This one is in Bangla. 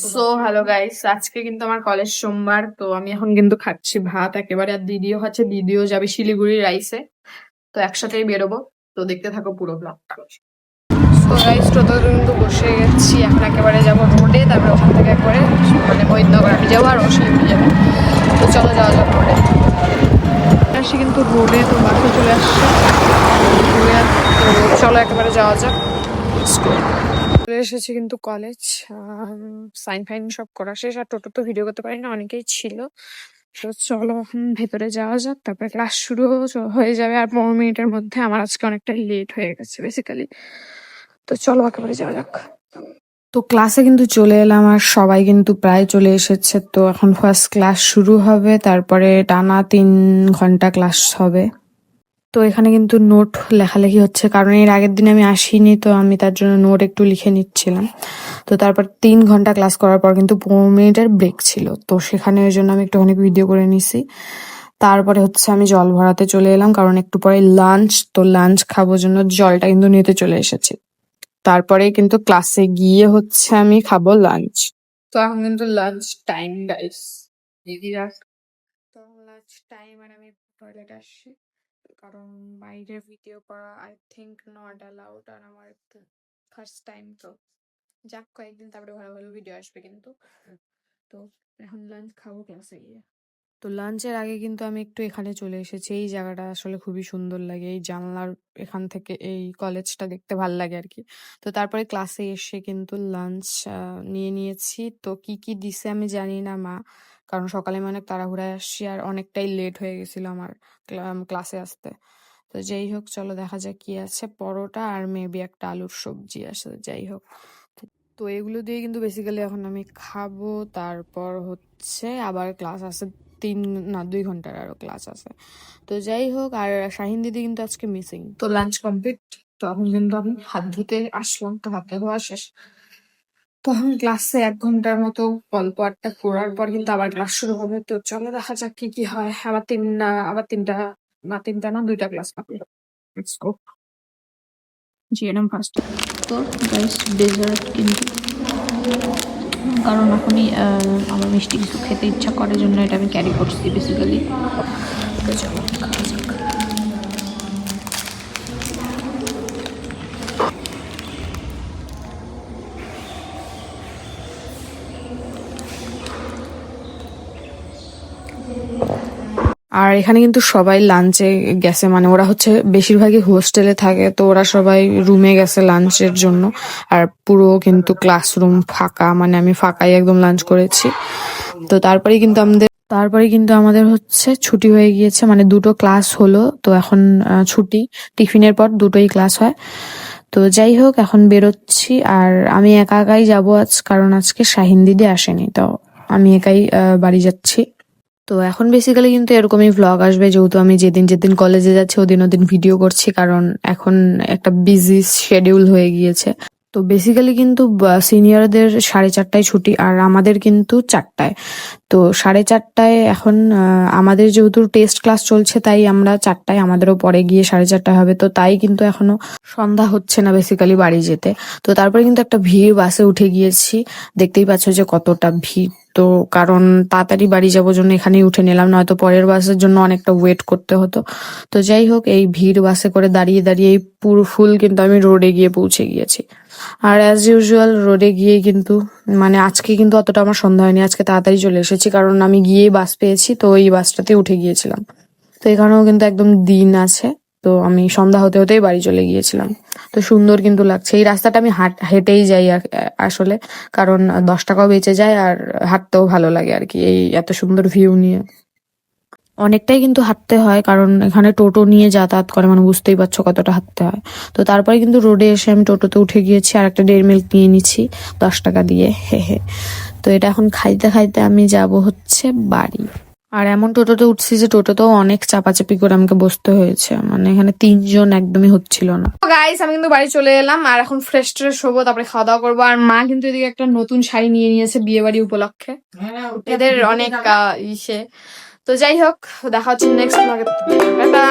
সো হ্যালো গাইস, আজকে কিন্তু আমার কলেজ সোমবার। তো আমি এখন কিন্তু খাচ্ছি ভাত একেবারে, আর দিদিও খাচ্ছে। দিদিও যাবে শিলিগুড়ি রাইসে, তো একসাথেই বেরোবো। তো দেখতে থাকো পুরো ব্লগটা। তো গাইস, টোটো কিন্তু বসে গেছি, এখন একেবারে যাবো রোডে, তারপরে ওখান থেকে একবারে মানে মহিদনগর আমি যাবো, আর ও শিলিগুড়ি যাবে। তো চলো যাওয়া যাক রোডে। আসি কিন্তু রোডে, তো বাসে চলে আসছে। তো চলো একেবারে যাওয়া যাক। চলে এসেছি কিন্তু কলেজ, সাইন ফাইন সব করা শেষ। আর টোটো তো ভিডিও করতে পারি না, অনেকেই ছিল। তো চলো এখন ভেতরে যাওয়া যাক, তারপরে ক্লাস শুরু হয়ে যাবে আর 15 মিনিটের মধ্যে। আমার আজকে অনেকটা লেট হয়ে গেছে বেসিক্যালি। তো চলো একেবারে যাওয়া যাক। তো ক্লাসে কিন্তু চলে এলাম, আর সবাই কিন্তু প্রায় চলে এসেছে। তো এখন ফার্স্ট ক্লাস শুরু হবে, তারপরে টানা 3 ঘন্টা ক্লাস হবে। তো এখানে কিন্তু নোট লেখালেখি হচ্ছে, কারণ এর আগের দিন আমি আসিনি, তো আমি তার জন্য নোট একটু লিখে নিচ্ছিলাম। তো তারপর 3 ঘন্টা ক্লাস করার পর কিন্তু 15 মিনিটের ব্রেক ছিল, তো সেখানে ওই জন্য আমি একটুখানি ভিডিও করে নিছি। তারপরে হচ্ছে আমি জল ভরাতে চলে এলাম, কারণ একটু পরে লাঞ্চ, তো লাঞ্চ খাবো জন্য জলটা কিন্তু নিতে চলে এসেছি। তারপরে কিন্তু ক্লাসে গিয়ে হচ্ছে আমি খাবো লাঞ্চ। তো এখন কিন্তু লাঞ্চ টাইম গাইস, দিদিরা। তো লাঞ্চ টাইম, আর আমি টয়লেট আসছি, কারণ বাইরে ভিডিও করা আই থিঙ্ক নট অ্যালাউড। আর আমার একটু ফার্স্ট টাইম, তো যাক কয়েকদিন তারপরে ভালো ভালো ভিডিও আসবে কিন্তু। তো এখন লাঞ্চ খাবো ক্লাসে গিয়ে। তো লাঞ্চের আগে কিন্তু আমি একটু এখানে চলে এসেছি। এই জায়গাটা আসলে খুবই সুন্দর লাগে, এই জানলার এখান থেকে এই কলেজটা দেখতে ভাল লাগে আর কি। তো তারপরে ক্লাসে এসে কিন্তু লাঞ্চ নিয়ে নিয়েছি। তো কি কি দিছে আমি জানি না মা, কারণ সকালে আমি অনেক তাড়াহুড়ায় আসছি, আর অনেকটাই লেট হয়ে গেছিল আমার ক্লাসে আসতে। তো যাই হোক, চলো দেখা যাক কি আছে। পরোটা আর মেবি একটা আলুর সবজি আছে, যাই হোক। তো এগুলো দিয়ে কিন্তু বেসিক্যালি এখন আমি খাবো। তারপর হচ্ছে আবার ক্লাস আছে, 2 ঘন্টার আরো ক্লাস আছে। তো যাই হোক, আর শাহিন দিদি কিন্তু আজকে মিসিং। তো লাঞ্চ কমপ্লিট, তো এখন কিন্তু আমি হাত ধুতে আসলাম, তো হাতে ধোয়া শেষ। তো এখন ক্লাসে 1 ঘন্টার মতো গল্প আড্ডা করার পর কিন্তু আবার ক্লাস শুরু হবে। তো চলো দেখা যাক কি কি হয়। আবার তিনটা না 2টা ক্লাস পাবো। Let's go. GNM first. তো গাইস, ডেজার্ট কিন্তু, কারণ এখনই আমার মিষ্টি কিছু খেতে ইচ্ছা করার জন্য এটা আমি ক্যারি করছি বেসিক্যালি। তো চলো খাওয়া যাক। আর এখানে কিন্তু সবাই লাঞ্চে গেছে, মানে ওরা হচ্ছে বেশিরভাগই হোস্টেলে থাকে, তো ওরা সবাই রুমে গেছে লাঞ্চের জন্য। আর পুরো কিন্তু ক্লাসরুম ফাঁকা, মানে আমি ফাঁকাই একদম লাঞ্চ করেছি। তো তারপরে কিন্তু আমাদের হচ্ছে ছুটি হয়ে গিয়েছে, মানে 2টো ক্লাস হলো, তো এখন ছুটি। টিফিনের পর 2টোই ক্লাস হয়। তো যাই হোক, এখন বেরোচ্ছি। আর আমি একা একাই যাবো আজ, কারণ আজকে শাহিন দিদি আসেনি, তো আমি একাই বাড়ি যাচ্ছি। তো এখন বেসিক্যালি কিন্তু এরকমই ভ্লগ আসবে, যেহেতু আমি যেদিন যেদিন কলেজে যাচ্ছি ওদিন ওদিন ভিডিও করছি, কারণ এখন একটা বিজি শিডিউল হয়ে গিয়েছে। তো বেসিক্যালি কিন্তু সিনিয়রদের 4:30টায় ছুটি, আর আমাদের কিন্তু 4টায়। তো 4:30টায় এখন আমাদের যেহেতু টেস্ট ক্লাস চলছে, তাই আমরা 4টায়, আমাদেরও পরে গিয়ে 4:30টায় হবে। তো তাই কিন্তু এখনো সন্ধ্যা হচ্ছে না বেসিক্যালি বাড়ি যেতে। তো তারপরে কিন্তু একটা ভিড় বাসে উঠে গিয়েছি, দেখতেই পাচ্ছ যে কতটা ভিড়। তো কারণ তাড়াতাড়ি বাড়ি যাবো জন্য এখানেই উঠে নিলাম, নয়তো পরের বাসের জন্য অনেকটা ওয়েট করতে হতো। তো যাই হোক, এই ভিড় বাসে করে দাঁড়িয়ে দাঁড়িয়ে এই পুরো ফুল কিন্তু আমি রোডে গিয়ে পৌঁছে গিয়েছি। আর অ্যাজ ইউজুয়াল রোডে গিয়ে কিন্তু, মানে আজকে কিন্তু অতটা আমার সন্ধ্যা হয়নি, আজকে তাড়াতাড়ি চলে এসেছি, কারণ আমি গিয়েই বাস পেয়েছি, তো ওই বাসটাতে উঠে গিয়েছিলাম। তো এখানেও কিন্তু একদম দিন আছে, তো আমি সন্ধ্যা হতে হতেই বাড়ি চলে গিয়েছিলাম। তো সুন্দর কিন্তু লাগছে এই রাস্তাটা, আমি হেঁটেই যাই আসলে, কারণ 10 টাকাও বেঁচে যায়, আর হাঁটতেও ভালো লাগে আর কি, এই এত সুন্দর ভিউ নিয়ে। অনেকটাই কিন্তু হাঁটতে হয়, কারণ এখানে টোটো নিয়ে যাতায়াত করে, মানে বুঝতেই পারছো কতটা হাঁটতে হয়। তো তারপরে কিন্তু রোডে এসে আমি টোটোতে উঠে গিয়েছি, আর একটা ডেয়ারি মিল্ক নিয়ে নিচ্ছি 10 টাকা দিয়ে, হে হে। তো এটা এখন খাইতে খাইতে আমি যাব হচ্ছে বাড়ি। আর এমন টোটোতে উঠছি যে টোটোতেও অনেক চাপাচাপি করে আমাকে বসতে হয়েছে, মানে এখানে 3 জন একদমই হচ্ছিল না। গাইস, আমি কিন্তু বাড়ি চলে এলাম, আর এখন ফ্রেশ ট্রেশ হবো, তারপরে খাওয়া দাওয়া করবো। আর মা কিন্তু এদিকে একটা নতুন শাড়ি নিয়ে নিয়েছে বিয়ে বাড়ি উপলক্ষে, এদের অনেক ইসে। তো যাই হোক, দেখা হচ্ছে নেক্সট ব্লগে। টাটা।